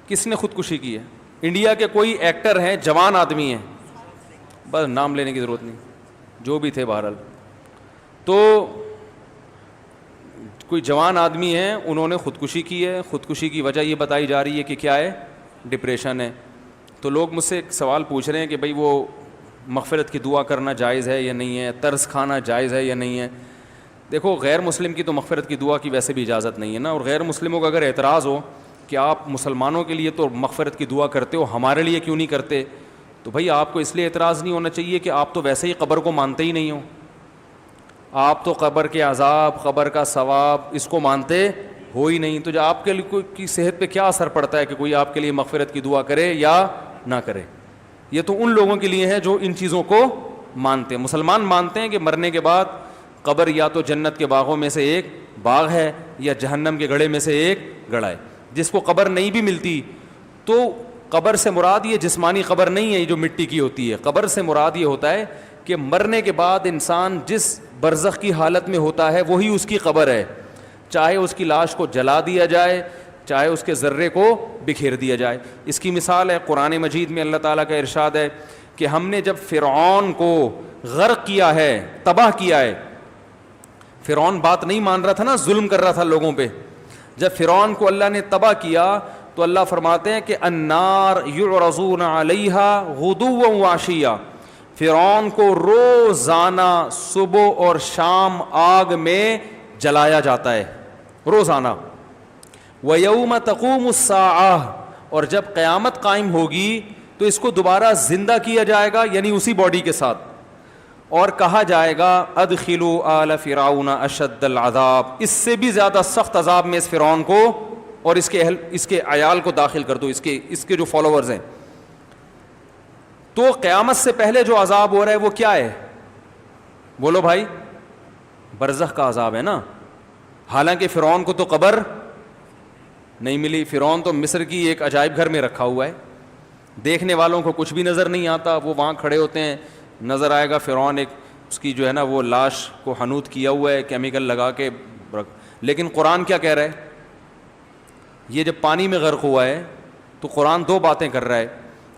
کس نے خودکشی کی ہے؟ انڈیا کے کوئی ایکٹر ہیں، جوان آدمی ہیں، بس نام لینے کی ضرورت نہیں، جو بھی تھے بہرحال، تو کوئی جوان آدمی ہیں، انہوں نے خودکشی کی ہے. خودکشی کی وجہ یہ بتائی جا رہی ہے کہ کیا ہے؟ ڈپریشن ہے. تو لوگ مجھ سے ایک سوال پوچھ رہے ہیں کہ بھائی وہ مغفرت کی دعا کرنا جائز ہے یا نہیں ہے، طرز کھانا جائز ہے یا نہیں ہے. دیکھو غیر مسلم کی تو مغفرت کی دعا کی ویسے بھی اجازت نہیں ہے نا، اور غیر مسلموں کا اگر اعتراض ہو کہ آپ مسلمانوں کے لیے تو مغفرت کی دعا کرتے ہو، ہمارے لیے کیوں نہیں کرتے، تو بھائی آپ کو اس لیے اعتراض نہیں ہونا چاہیے کہ آپ تو ویسے ہی قبر کو مانتے ہی نہیں ہو. آپ تو قبر کے عذاب، قبر کا ثواب اس کو مانتے ہو ہی نہیں. تو جو آپ کے لیے کی صحت پہ کیا اثر پڑتا ہے کہ کوئی آپ کے لیے مغفرت کی دعا کرے یا نہ کرے؟ یہ تو ان لوگوں کے لیے ہے جو ان چیزوں کو مانتے ہیں. مسلمان مانتے ہیں کہ مرنے کے بعد قبر یا تو جنت کے باغوں میں سے ایک باغ ہے یا جہنم کے گڑھے میں سے ایک گڑھا ہے. جس کو قبر نہیں بھی ملتی تو قبر سے مراد یہ جسمانی قبر نہیں ہے، یہ جو مٹی کی ہوتی ہے. قبر سے مراد یہ ہوتا ہے کہ مرنے کے بعد انسان جس برزخ کی حالت میں ہوتا ہے وہی اس کی قبر ہے. چاہے اس کی لاش کو جلا دیا جائے، چاہے اس کے ذرے کو بکھیر دیا جائے. اس کی مثال ہے قرآن مجید میں اللہ تعالیٰ کا ارشاد ہے کہ ہم نے جب فرعون کو غرق کیا ہے، تباہ کیا ہے. فرعون بات نہیں مان رہا تھا نا، ظلم کر رہا تھا لوگوں پہ. جب فرعون کو اللہ نے تباہ کیا تو اللہ فرماتے ہیں کہ النار یعرضون علیہا غدوا وعشیا، فرعون کو روزانہ صبح اور شام آگ میں جلایا جاتا ہے، روزانہ. وَيَوْمَ تَقُومُ السَّاعَةُ، اور جب قیامت قائم ہوگی تو اس کو دوبارہ زندہ کیا جائے گا، یعنی اسی باڈی کے ساتھ، اور کہا جائے گا ادخلوا آل فرعون اشد العذاب، اس سے بھی زیادہ سخت عذاب میں اس فرعون کو اور اس کے عیال کو داخل کر دو، اس کے جو فالوورز ہیں. تو قیامت سے پہلے جو عذاب ہو رہا ہے وہ کیا ہے؟ بولو بھائی، برزخ کا عذاب ہے نا. حالانکہ فرعون کو تو قبر نہیں ملی، فرعون تو مصر کی ایک عجائب گھر میں رکھا ہوا ہے، دیکھنے والوں کو کچھ بھی نظر نہیں آتا. وہ وہاں کھڑے ہوتے ہیں، نظر آئے گا فرعون ایک اس کی جو ہے نا وہ لاش کو حنوط کیا ہوا ہے کیمیکل لگا کے. لیکن قرآن کیا کہہ رہا ہے؟ یہ جب پانی میں غرق ہوا ہے تو قرآن دو باتیں کر رہا ہے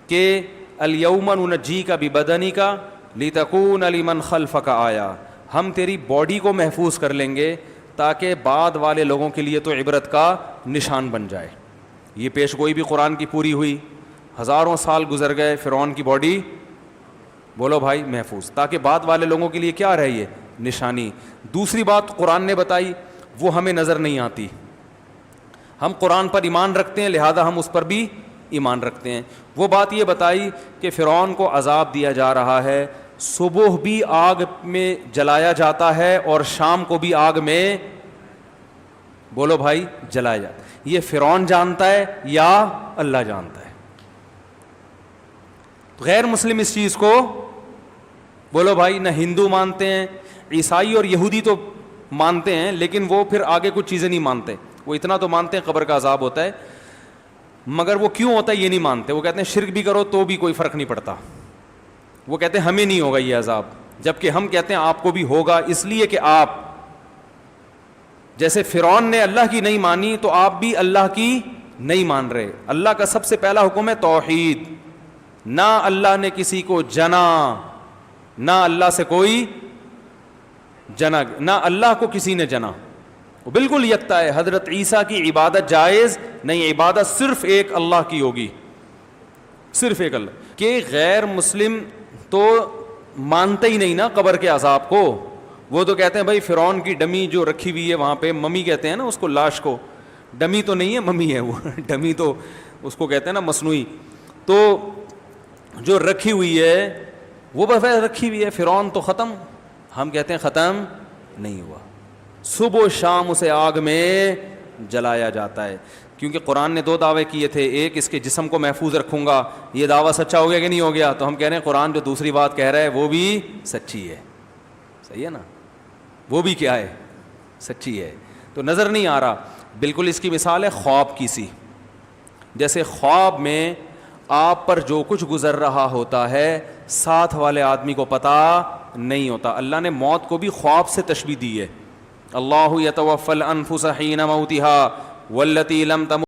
کہ الیوم ننجیک ببدنک لتکون لمن خلفک آیا، ہم تیری باڈی کو محفوظ کر لیں گے تاکہ بعد والے لوگوں کے لیے تو عبرت کا نشان بن جائے. یہ پیش گوئی بھی قرآن کی پوری ہوئی. ہزاروں سال گزر گئے، فرعون کی باڈی بولو بھائی محفوظ، تاکہ بعد والے لوگوں کے لیے کیا رہی ہے؟ نشانی. دوسری بات قرآن نے بتائی وہ ہمیں نظر نہیں آتی. ہم قرآن پر ایمان رکھتے ہیں لہذا ہم اس پر بھی ایمان رکھتے ہیں. وہ بات یہ بتائی کہ فرعون کو عذاب دیا جا رہا ہے، صبح بھی آگ میں جلایا جاتا ہے اور شام کو بھی آگ میں بولو بھائی جلایا جاتا ہے. یہ فرعون جانتا ہے یا اللہ جانتا ہے؟ غیر مسلم اس چیز کو بولو بھائی نہ ہندو مانتے ہیں، عیسائی اور یہودی تو مانتے ہیں لیکن وہ پھر آگے کچھ چیزیں نہیں مانتے. وہ اتنا تو مانتے ہیں قبر کا عذاب ہوتا ہے، مگر وہ کیوں ہوتا ہے یہ نہیں مانتے. وہ کہتے ہیں شرک بھی کرو تو بھی کوئی فرق نہیں پڑتا. وہ کہتے ہیں ہمیں نہیں ہوگا یہ عذاب، جبکہ ہم کہتے ہیں آپ کو بھی ہوگا، اس لیے کہ آپ جیسے فرعون نے اللہ کی نہیں مانی تو آپ بھی اللہ کی نہیں مان رہے. اللہ کا سب سے پہلا حکم ہے توحید. نہ اللہ نے کسی کو جنا، نہ اللہ سے کوئی جنا، نہ اللہ کو کسی نے جنا. وہ بالکل یکتا ہے. حضرت عیسیٰ کی عبادت جائز نہیں، عبادت صرف ایک اللہ کی ہوگی، صرف ایک اللہ. کہ غیر مسلم تو مانتے ہی نہیں نا قبر کے عذاب کو. وہ تو کہتے ہیں بھائی فرعون کی ڈمی جو رکھی ہوئی ہے وہاں پہ، ممی کہتے ہیں نا اس کو، لاش کو. ڈمی تو نہیں ہے، ممی ہے وہ. ڈمی تو اس کو کہتے ہیں نا مصنوعی. تو جو رکھی ہوئی ہے وہ بس رکھی ہوئی ہے. فرعون تو ختم، ہم کہتے ہیں ختم نہیں ہوا. صبح و شام اسے آگ میں جلایا جاتا ہے. کیونکہ قرآن نے دو دعوے کیے تھے، ایک اس کے جسم کو محفوظ رکھوں گا، یہ دعویٰ سچا ہو گیا کہ نہیں ہو گیا؟ تو ہم کہہ رہے ہیں قرآن جو دوسری بات کہہ رہا ہے وہ بھی سچی ہے. صحیح ہے نا؟ وہ بھی کیا ہے؟ سچی ہے. تو نظر نہیں آ رہا. بالکل اس کی مثال ہے خواب کی سی. جیسے خواب میں آپ پر جو کچھ گزر رہا ہوتا ہے ساتھ والے آدمی کو پتہ نہیں ہوتا. اللہ نے موت کو بھی خواب سے تشبیہ دی ہے. اللہ یتوفی الانفس حین موتها والتی لم تمت